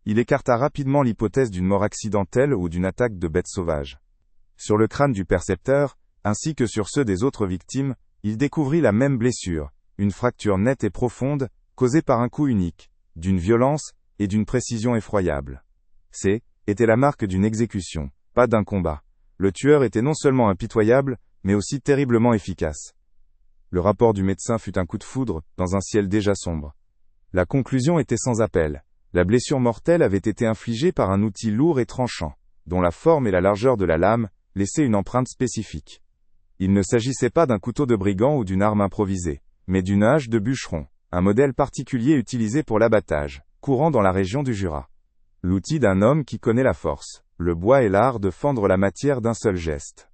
Il écarta rapidement l'hypothèse d'une mort accidentelle ou d'une attaque de bêtes sauvages. Sur le crâne du percepteur, ainsi que sur ceux des autres victimes, il découvrit la même blessure, une fracture nette et profonde, causée par un coup unique, d'une violence et d'une précision effroyables. Était la marque d'une exécution, pas d'un combat. Le tueur était non seulement impitoyable, mais aussi terriblement efficace. Le rapport du médecin fut un coup de foudre, dans un ciel déjà sombre. La conclusion était sans appel. La blessure mortelle avait été infligée par un outil lourd et tranchant, dont la forme et la largeur de la lame laissaient une empreinte spécifique. Il ne s'agissait pas d'un couteau de brigand ou d'une arme improvisée, mais d'une hache de bûcheron, un modèle particulier utilisé pour l'abattage, courant dans la région du Jura. L'outil d'un homme qui connaît la force, le bois et l'art de fendre la matière d'un seul geste.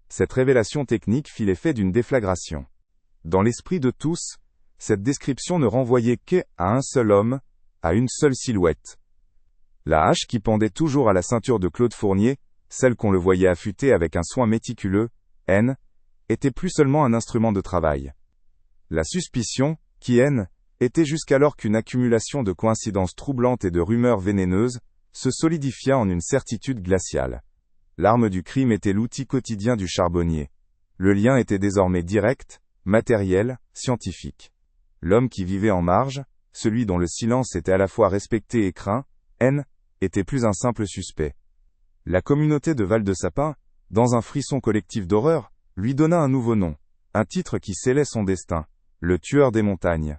Cette révélation technique fit l'effet d'une déflagration. Dans l'esprit de tous, cette description ne renvoyait qu'à un seul homme, à une seule silhouette. La hache qui pendait toujours à la ceinture de Claude Fournier, celle qu'on le voyait affûter avec un soin méticuleux, N, était plus seulement un instrument de travail. La suspicion, qui N, était jusqu'alors qu'une accumulation de coïncidences troublantes et de rumeurs vénéneuses, se solidifia en une certitude glaciale. L'arme du crime était l'outil quotidien du charbonnier. Le lien était désormais direct, matériel, scientifique. L'homme qui vivait en marge, celui dont le silence était à la fois respecté et craint, N, était plus un simple suspect. La communauté de Val-de-Sapin, dans un frisson collectif d'horreur, lui donna un nouveau nom, un titre qui scellait son destin, le tueur des montagnes.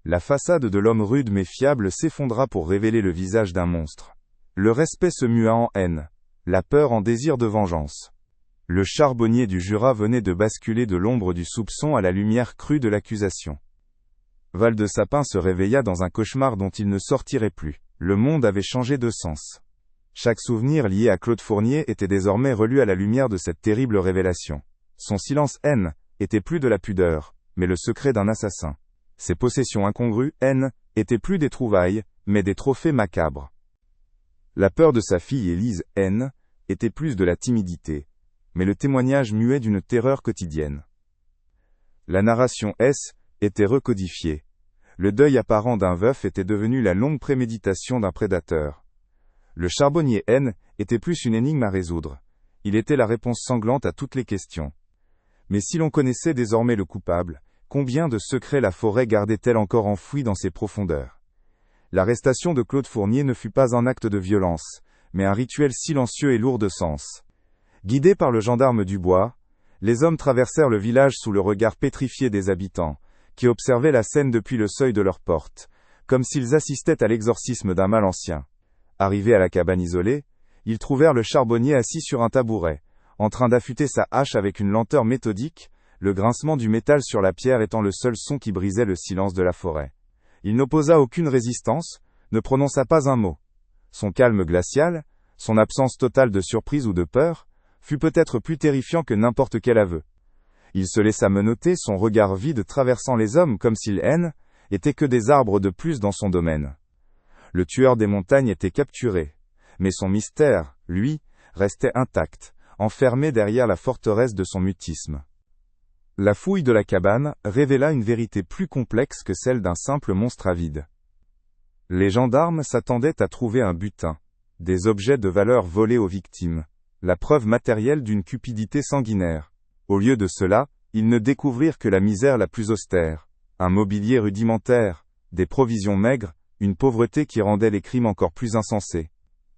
La façade de l'homme rude mais fiable s'effondra pour révéler le visage d'un monstre. Le respect se mua en haine, la peur en désir de vengeance. Le charbonnier du Jura venait de basculer de l'ombre du soupçon à la lumière crue de l'accusation. Val-de-Sapin se réveilla dans un cauchemar dont il ne sortirait plus. Le monde avait changé de sens. Chaque souvenir lié à Claude Fournier était désormais relu à la lumière de cette terrible révélation. Son silence N était plus de la pudeur, mais le secret d'un assassin. Ses possessions incongrues N étaient plus des trouvailles, mais des trophées macabres. La peur de sa fille Élise N était plus de la timidité, mais le témoignage muet d'une terreur quotidienne. La narration S était recodifiée. Le deuil apparent d'un veuf était devenu la longue préméditation d'un prédateur. Le charbonnier N était plus une énigme à résoudre. Il était la réponse sanglante à toutes les questions. Mais si l'on connaissait désormais le coupable, combien de secrets la forêt gardait-elle encore enfouis dans ses profondeurs? L'arrestation de Claude Fournier ne fut pas un acte de violence, mais un rituel silencieux et lourd de sens. Guidés par le gendarme Dubois, les hommes traversèrent le village sous le regard pétrifié des habitants, qui observaient la scène depuis le seuil de leur porte, comme s'ils assistaient à l'exorcisme d'un mal ancien. Arrivés à la cabane isolée, ils trouvèrent le charbonnier assis sur un tabouret, en train d'affûter sa hache avec une lenteur méthodique, le grincement du métal sur la pierre étant le seul son qui brisait le silence de la forêt. Il n'opposa aucune résistance, ne prononça pas un mot. Son calme glacial, son absence totale de surprise ou de peur, fut peut-être plus terrifiant que n'importe quel aveu. Il se laissa menotter, son regard vide traversant les hommes comme s'ils étaient que des arbres de plus dans son domaine. Le tueur des montagnes était capturé, mais son mystère, lui, restait intact, enfermé derrière la forteresse de son mutisme. La fouille de la cabane révéla une vérité plus complexe que celle d'un simple monstre avide. Les gendarmes s'attendaient à trouver un butin, des objets de valeur volés aux victimes, la preuve matérielle d'une cupidité sanguinaire. Au lieu de cela, ils ne découvrirent que la misère la plus austère, un mobilier rudimentaire, des provisions maigres, une pauvreté qui rendait les crimes encore plus insensés.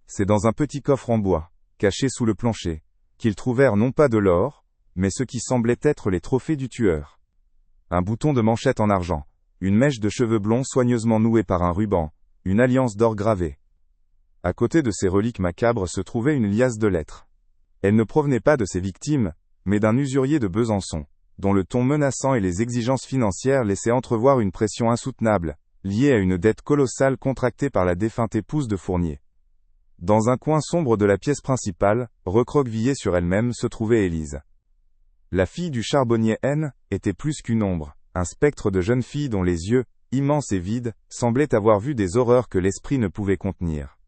C'est dans un petit coffre en bois, caché sous le plancher, qu'ils trouvèrent non pas de l'or, mais ce qui semblait être les trophées du tueur. Un bouton de manchette en argent, une mèche de cheveux blonds soigneusement nouée par un ruban, une alliance d'or gravée. À côté de ces reliques macabres se trouvait une liasse de lettres. Elles ne provenaient pas de ses victimes, mais d'un usurier de Besançon, dont le ton menaçant et les exigences financières laissaient entrevoir une pression insoutenable, liée à une dette colossale contractée par la défunte épouse de Fournier. Dans un coin sombre de la pièce principale, recroquevillée sur elle-même, se trouvait Élise. La fille du charbonnier N était plus qu'une ombre, un spectre de jeune fille dont les yeux, immenses et vides, semblaient avoir vu des horreurs que l'esprit ne pouvait contenir.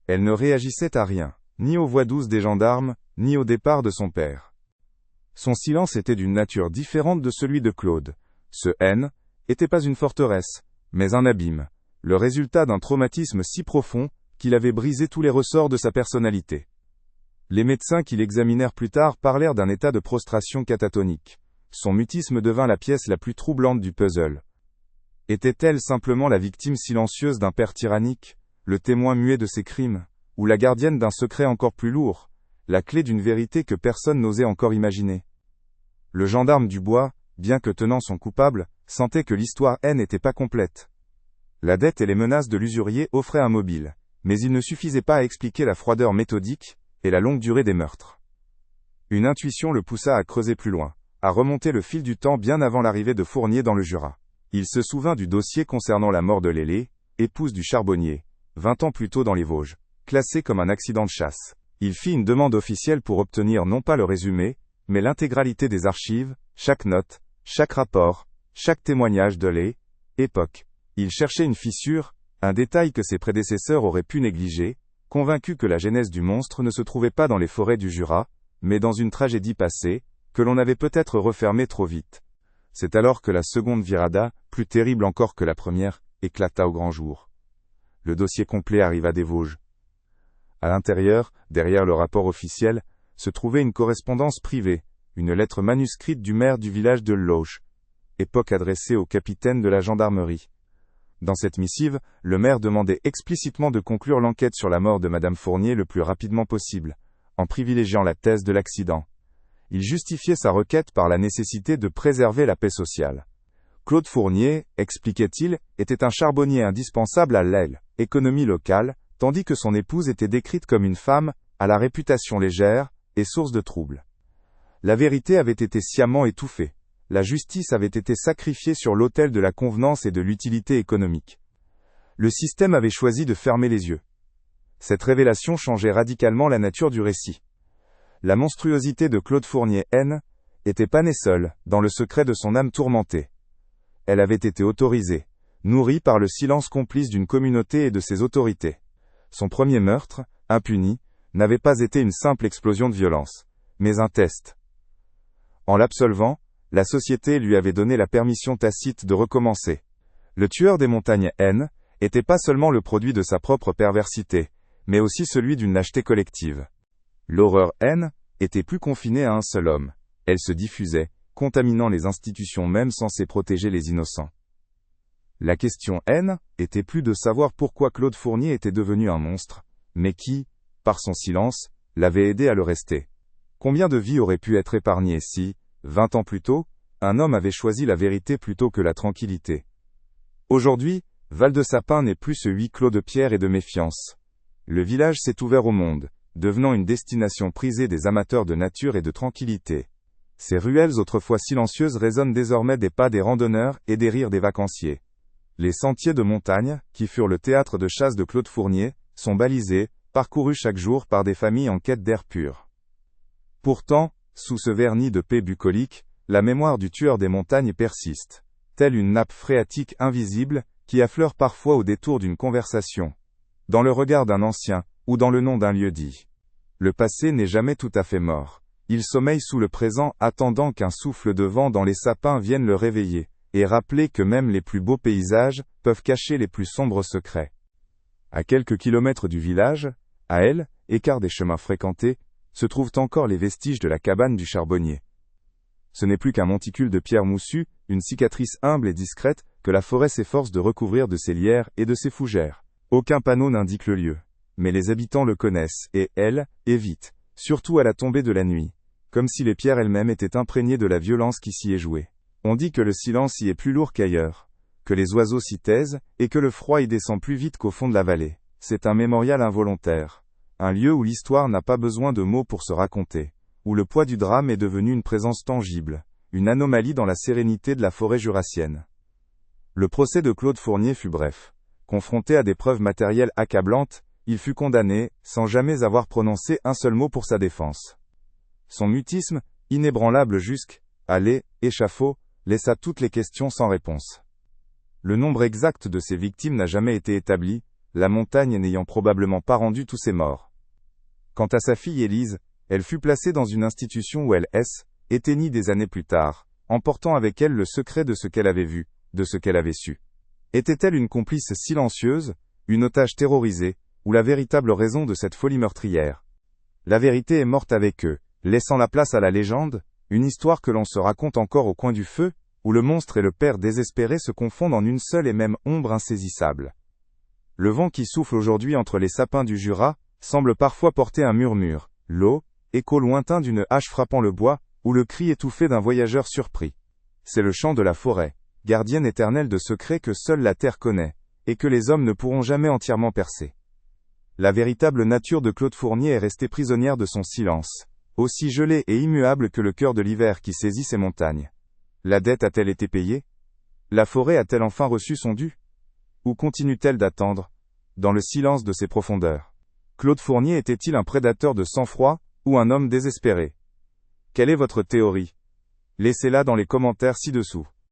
Elle ne réagissait à rien, ni aux voix douces des gendarmes, ni au départ de son père. Son silence était d'une nature différente de celui de Claude. Ce N n'était pas une forteresse, mais un abîme, le résultat d'un traumatisme si profond qu'il avait brisé tous les ressorts de sa personnalité. Les médecins qui l'examinèrent plus tard parlèrent d'un état de prostration catatonique. Son mutisme devint la pièce la plus troublante du puzzle. Était-elle simplement la victime silencieuse d'un père tyrannique, le témoin muet de ses crimes, ou la gardienne d'un secret encore plus lourd, la clé d'une vérité que personne n'osait encore imaginer? Le gendarme Dubois, bien que tenant son coupable, sentait que l'histoire N n'était pas complète. La dette et les menaces de l'usurier offraient un mobile, mais il ne suffisait pas à expliquer la froideur méthodique et la longue durée des meurtres. Une intuition le poussa à creuser plus loin, à remonter le fil du temps bien avant l'arrivée de Fournier dans le Jura. Il se souvint du dossier concernant la mort de Lélé, épouse du charbonnier, 20 ans plus tôt dans les Vosges, classé comme un accident de chasse. Il fit une demande officielle pour obtenir non pas le résumé, mais l'intégralité des archives, chaque note, chaque rapport, chaque témoignage de l'époque. Il cherchait une fissure, un détail que ses prédécesseurs auraient pu négliger, convaincu que la genèse du monstre ne se trouvait pas dans les forêts du Jura, mais dans une tragédie passée, que l'on avait peut-être refermée trop vite. C'est alors que la seconde virada, plus terrible encore que la première, éclata au grand jour. Le dossier complet arriva des Vosges. À l'intérieur, derrière le rapport officiel, se trouvait une correspondance privée, une lettre manuscrite du maire du village de Loches, époque adressée au capitaine de la gendarmerie. Dans cette missive, le maire demandait explicitement de conclure l'enquête sur la mort de Madame Fournier le plus rapidement possible, en privilégiant la thèse de l'accident. Il justifiait sa requête par la nécessité de préserver la paix sociale. Claude Fournier, expliquait-il, était un charbonnier indispensable à l'économie locale, tandis que son épouse était décrite comme une femme, à la réputation légère, et source de troubles. La vérité avait été sciemment étouffée. La justice avait été sacrifiée sur l'autel de la convenance et de l'utilité économique. Le système avait choisi de fermer les yeux. Cette révélation changeait radicalement la nature du récit. La monstruosité de Claude Fournier N n'était pas née seule, dans le secret de son âme tourmentée. Elle avait été autorisée, nourrie par le silence complice d'une communauté et de ses autorités. Son premier meurtre, impuni, n'avait pas été une simple explosion de violence, mais un test. En l'absolvant, la société lui avait donné la permission tacite de recommencer. Le tueur des montagnes N était pas seulement le produit de sa propre perversité, mais aussi celui d'une lâcheté collective. L'horreur N était plus confinée à un seul homme. Elle se diffusait, contaminant les institutions même censées protéger les innocents. La question N était plus de savoir pourquoi Claude Fournier était devenu un monstre, mais qui, par son silence, l'avait aidé à le rester. Combien de vies auraient pu être épargnées si, 20 ans plus tôt, un homme avait choisi la vérité plutôt que la tranquillité? Aujourd'hui, Val-de-Sapin n'est plus ce huis clos de pierre et de méfiance. Le village s'est ouvert au monde, devenant une destination prisée des amateurs de nature et de tranquillité. Ces ruelles autrefois silencieuses résonnent désormais des pas des randonneurs et des rires des vacanciers. Les sentiers de montagne, qui furent le théâtre de chasse de Claude Fournier, sont balisés, parcourus chaque jour par des familles en quête d'air pur. Pourtant, sous ce vernis de paix bucolique, la mémoire du tueur des montagnes persiste, telle une nappe phréatique invisible, qui affleure parfois au détour d'une conversation, dans le regard d'un ancien, ou dans le nom d'un lieu-dit. Le passé n'est jamais tout à fait mort. Il sommeille sous le présent, attendant qu'un souffle de vent dans les sapins vienne le réveiller, et rappeler que même les plus beaux paysages peuvent cacher les plus sombres secrets. À quelques kilomètres du village, à elle, écart des chemins fréquentés, se trouvent encore les vestiges de la cabane du charbonnier. Ce n'est plus qu'un monticule de pierres moussues, une cicatrice humble et discrète, que la forêt s'efforce de recouvrir de ses lierres et de ses fougères. Aucun panneau n'indique le lieu. Mais les habitants le connaissent, et, elle, évitent, surtout à la tombée de la nuit, comme si les pierres elles-mêmes étaient imprégnées de la violence qui s'y est jouée. On dit que le silence y est plus lourd qu'ailleurs, que les oiseaux s'y taisent, et que le froid y descend plus vite qu'au fond de la vallée. C'est un mémorial involontaire. Un lieu où l'histoire n'a pas besoin de mots pour se raconter. Où le poids du drame est devenu une présence tangible. Une anomalie dans la sérénité de la forêt jurassienne. Le procès de Claude Fournier fut bref. Confronté à des preuves matérielles accablantes, il fut condamné, sans jamais avoir prononcé un seul mot pour sa défense. Son mutisme, inébranlable jusqu'à l'échafaud, laissa toutes les questions sans réponse. Le nombre exact de ses victimes n'a jamais été établi, la montagne n'ayant probablement pas rendu tous ses morts. Quant à sa fille Élise, elle fut placée dans une institution où elle éteignit des années plus tard, emportant avec elle le secret de ce qu'elle avait vu, de ce qu'elle avait su. Était-elle une complice silencieuse, une otage terrorisée, ou la véritable raison de cette folie meurtrière? La vérité est morte avec eux, laissant la place à la légende, une histoire que l'on se raconte encore au coin du feu, où le monstre et le père désespéré se confondent en une seule et même ombre insaisissable. Le vent qui souffle aujourd'hui entre les sapins du Jura, semble parfois porter un murmure, l'eau, écho lointain d'une hache frappant le bois, ou le cri étouffé d'un voyageur surpris. C'est le chant de la forêt, gardienne éternelle de secrets que seule la terre connaît, et que les hommes ne pourront jamais entièrement percer. La véritable nature de Claude Fournier est restée prisonnière de son silence, aussi gelée et immuable que le cœur de l'hiver qui saisit ces montagnes. La dette a-t-elle été payée? La forêt a-t-elle enfin reçu son dû? Ou continue-t-elle d'attendre, dans le silence de ses profondeurs? Claude Fournier était-il un prédateur de sang-froid, ou un homme désespéré? Quelle est votre théorie? Laissez-la dans les commentaires ci-dessous.